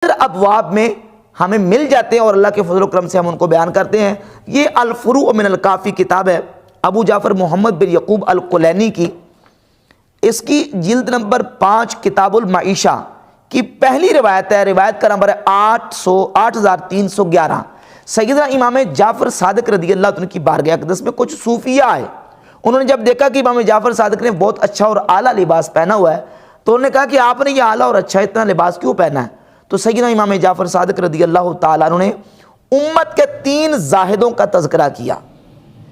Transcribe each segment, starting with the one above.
ابواب میں ہمیں مل جاتے ہیں اور اللہ کے فضل و کرم سے ہم ان کو بیان کرتے ہیں۔ یہ الفروع من الکافی کتاب ہے ابو جعفر محمد بن یعقوب الکلینی کی، اس کی جلد نمبر 5 کتاب المعیشہ کی پہلی روایت ہے، روایت کا نمبر ہے 8311۔ سیدنا امام جعفر صادق رضی اللہ عنہ کی بارگاہ اقدس میں کچھ صوفیہ آئے، انہوں نے جب دیکھا کہ امام جعفر صادق نے بہت اچھا اور اعلیٰ لباس پہنا ہوا ہے تو انہوں نے کہا کہ آپ نے یہ اعلیٰ اور اچھا اتنا لباس کیوں پہنا ہے؟ تو سیدنا امام جعفر صادق رضی اللہ تعالیٰ عنہ نے امت کے 3 زاہدوں کا تذکرہ کیا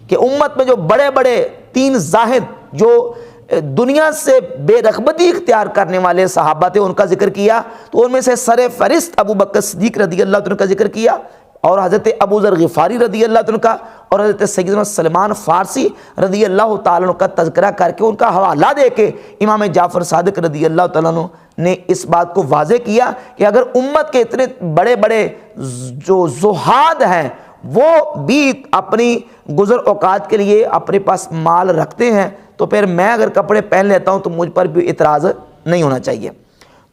کہ امت میں جو بڑے بڑے 3 زاہد جو دنیا سے بے رغبتی اختیار کرنے والے صحابہ تھے ان کا ذکر کیا، تو ان میں سے سر فہرست ابو بکر صدیق رضی اللہ عنہ کا ذکر کیا، اور حضرت ابو ذر غفاری رضی اللہ عنہ کا، اور حضرت سیدنا سلمان فارسی رضی اللہ تعالیٰ عنہ کا تذکرہ کر کے ان کا حوالہ دے کے امام جعفر صادق رضی اللہ تعالیٰ عنہ نے اس بات کو واضح کیا کہ اگر امت کے اتنے بڑے بڑے جو زہاد ہیں وہ بھی اپنی گزر اوقات کے لیے اپنے پاس مال رکھتے ہیں تو پھر میں اگر کپڑے پہن لیتا ہوں تو مجھ پر بھی اعتراض نہیں ہونا چاہیے۔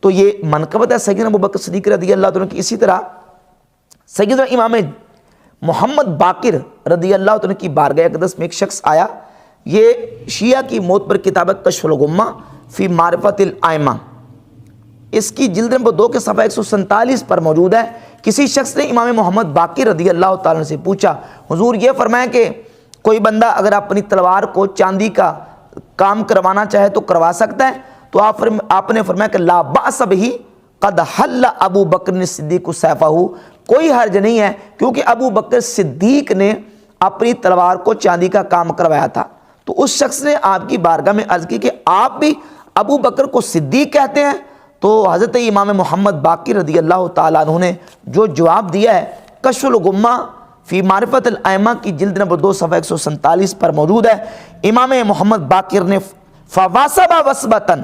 تو یہ منقبت ہے سیدنا ابو بکر صدیق رضی اللہ عنہ کی۔ اسی طرح سیدنا امام محمد باقر رضی اللہ عنہ کی بارگاہ اقدس میں ایک شخص آیا، یہ شیعہ کی موت پر کتاب کشف الغمہ فی معرفت الائمہ، اس کی جلد نمبر 2 کے صفحہ 147 پر موجود ہے۔ کسی شخص نے امام محمد باقر رضی اللہ تعالیٰ عنہ سے پوچھا، حضور یہ فرمائیں کہ کوئی بندہ اگر اپنی تلوار کو چاندی کا کام کروانا چاہے تو کروا سکتا ہے؟ تو آپ نے فرمایا کہ لا بأس بہ قد حل ابو بکر صدیق سیفہ، کوئی حرج نہیں ہے کیونکہ ابو بکر صدیق نے اپنی تلوار کو چاندی کا کام کروایا تھا۔ تو اس شخص نے آپ کی بارگاہ میں عرض کی کہ آپ بھی ابو بکر کو صدیق کہتے ہیں؟ تو حضرت امام محمد باقر رضی اللہ تعالیٰ عنہ نے جو جواب دیا ہے کشف الغمہ فی معرفت الائمہ کی جلد نمبر 2 صفحہ 147 پر موجود ہے۔ امام محمد باقر نے فواصب وثبتاً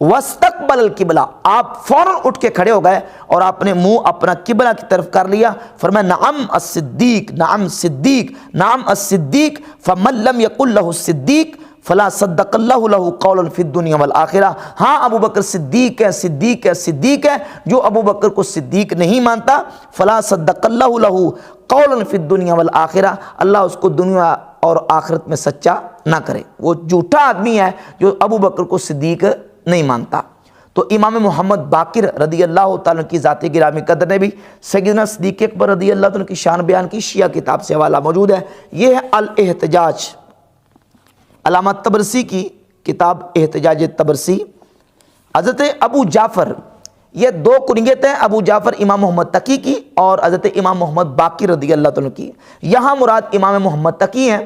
واستقبل القبلہ، آپ فوراً اٹھ کے کھڑے ہو گئے اور آپ نے منہ اپنا قبلہ کی طرف کر لیا، فرمایا نعم الصدیق نعم صدیق نعم الصدیق فمن لم یقل له الصدیق فلا صدق اللہ له قولا فی الدنیا والآخرہ، ہاں ابو بکر صدیق ہے صدیق ہے صدیق ہے، جو ابو بکر کو صدیق نہیں مانتا فلا صدق اللہ له قولا فی الدنیا والآخرہ، اللہ اس کو دنیا اور آخرت میں سچا نہ کرے، وہ جھوٹا آدمی ہے جو ابو بکر کو صدیق نہیں مانتا۔ تو امام محمد باقر رضی اللہ تعالیٰ کی ذات گرامی قدر نے بھی سیدنا صدیق اکبر رضی اللہ عنہ کی شان بیان کی، شیعہ کتاب سے حوالہ موجود ہے۔ یہ ہے الاحتجاج، علامہ طبرسی کی کتاب احتجاج طبرسی۔ حضرت ابو جعفر، یہ 2 کنیت ہیں ابو جعفر امام محمد تقی کی اور حضرت امام محمد باقر رضی اللہ عنہ کی، یہاں مراد امام محمد تقی ہیں۔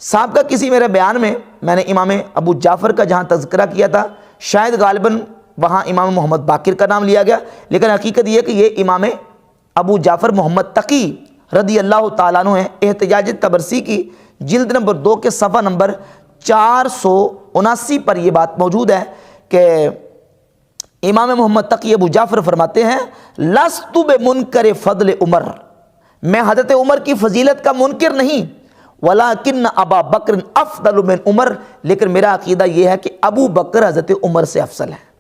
سابقہ کسی میرے بیان میں میں نے امام ابو جعفر کا جہاں تذکرہ کیا تھا شاید غالباً وہاں امام محمد باقر کا نام لیا گیا، لیکن حقیقت یہ کہ یہ امام ابو جعفر محمد تقی رضی اللہ تعالیٰ عنہ ہیں۔ احتجاج طبرسی کی جلد نمبر 2 کے صفحہ نمبر 479 پر یہ بات موجود ہے کہ امام محمد تقی ابو جعفر فرماتے ہیں لست بمنکر فضل عمر، میں حضرت عمر کی فضیلت کا منکر نہیں، ولیکن ابا بکر افضل من عمر، لیکن میرا عقیدہ یہ ہے کہ ابو بکر حضرت عمر سے افضل ہے۔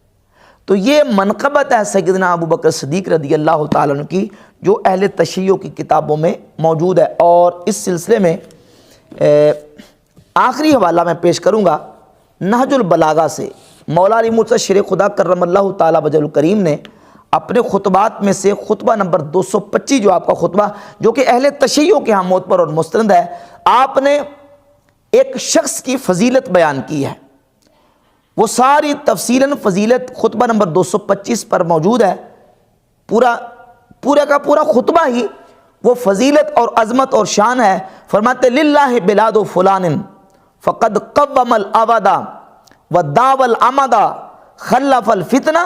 تو یہ منقبت ہے سیدنا ابو بکر صدیق رضی اللہ تعالیٰ عنہ کی جو اہل تشیع کی کتابوں میں موجود ہے۔ اور اس سلسلے میں آخری حوالہ میں پیش کروں گا نہج البلاغہ سے، مولا علی مرتضیٰ شیر خدا کرم اللہ تعالیٰ وجہ الکریم نے اپنے خطبات میں سے خطبہ نمبر 225 جو آپ کا خطبہ جو کہ اہل تشیع کے ہاں موت پر اور مستند ہے، آپ نے ایک شخص کی فضیلت بیان کی ہے، وہ ساری تفصیلاً فضیلت خطبہ نمبر 225 پر موجود ہے۔ پورا کا پورا خطبہ ہی وہ فضیلت اور عظمت اور شان ہے۔ فرماتے للہ بلاد فلان فقد قوم العبدا وداو العمدا خلف الفتنہ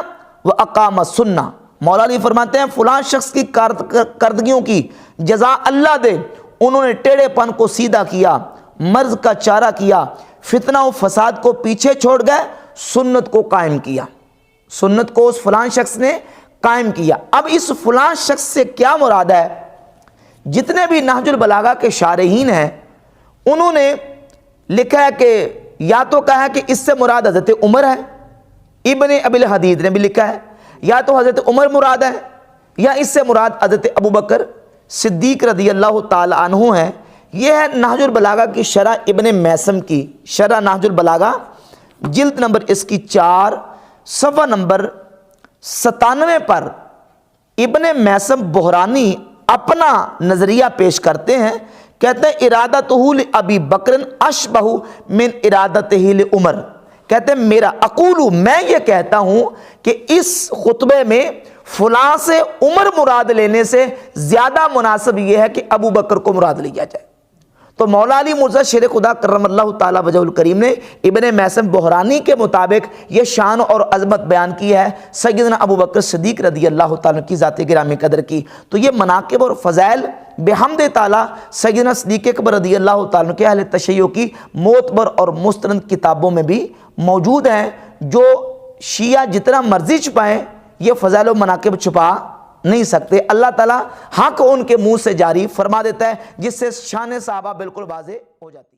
واقام السنہ، مولا علی فرماتے ہیں فلاں شخص کی کارکردگیوں کی جزا اللہ دے، انہوں نے ٹیڑھے پن کو سیدھا کیا، مرض کا چارہ کیا، فتنہ و فساد کو پیچھے چھوڑ گئے، سنت کو قائم کیا، سنت کو اس فلاں شخص نے قائم کیا۔ اب اس فلاں شخص سے کیا مراد ہے؟ جتنے بھی نہج البلاغہ کے شارحین ہیں انہوں نے لکھا ہے کہ یا تو کہا ہے کہ اس سے مراد حضرت عمر ہے، ابن ابی الحدید نے بھی لکھا ہے یا تو حضرت عمر مراد ہے یا اس سے مراد حضرت ابو بکر صدیق رضی اللہ تعالی عنہ ہیں۔ یہ ہے نہج البلاغہ کی شرح ابن میثم کی، شرح نہج البلاغہ جلد نمبر اس کی 4 صفحہ نمبر 97 پر ابن میثم بحرانی اپنا نظریہ پیش کرتے ہیں، کہتے ہیں ارادتہ لابی بکر اشبہ من ارادتہ لعمر، کہتے ہیں میرا اقول، میں یہ کہتا ہوں کہ اس خطبے میں فلاں سے عمر مراد لینے سے زیادہ مناسب یہ ہے کہ ابو بکر کو مراد لیا جائے۔ تو مولا علی مرزا شیر خدا کرم اللہ تعالی وجہ الکریم نے ابن میثم بحرانی کے مطابق یہ شان اور عظمت بیان کی ہے سیدنا ابو بکر صدیق رضی اللہ تعالیٰ کی ذات گرامی قدر کی۔ تو یہ مناقب اور فضائل بحمد تعالیٰ سیدنا صدیق اکبر رضی اللہ تعالیٰ کے اہل تشیع کی معتبر اور مستند کتابوں میں بھی موجود ہیں، جو شیعہ جتنا مرضی چھپائیں یہ فضائل و مناقب چھپا نہیں سکتے۔ اللہ تعالیٰ حق ان کے منہ سے جاری فرما دیتا ہے، جس سے شان صحابہ بالکل واضح ہو جاتی ہے۔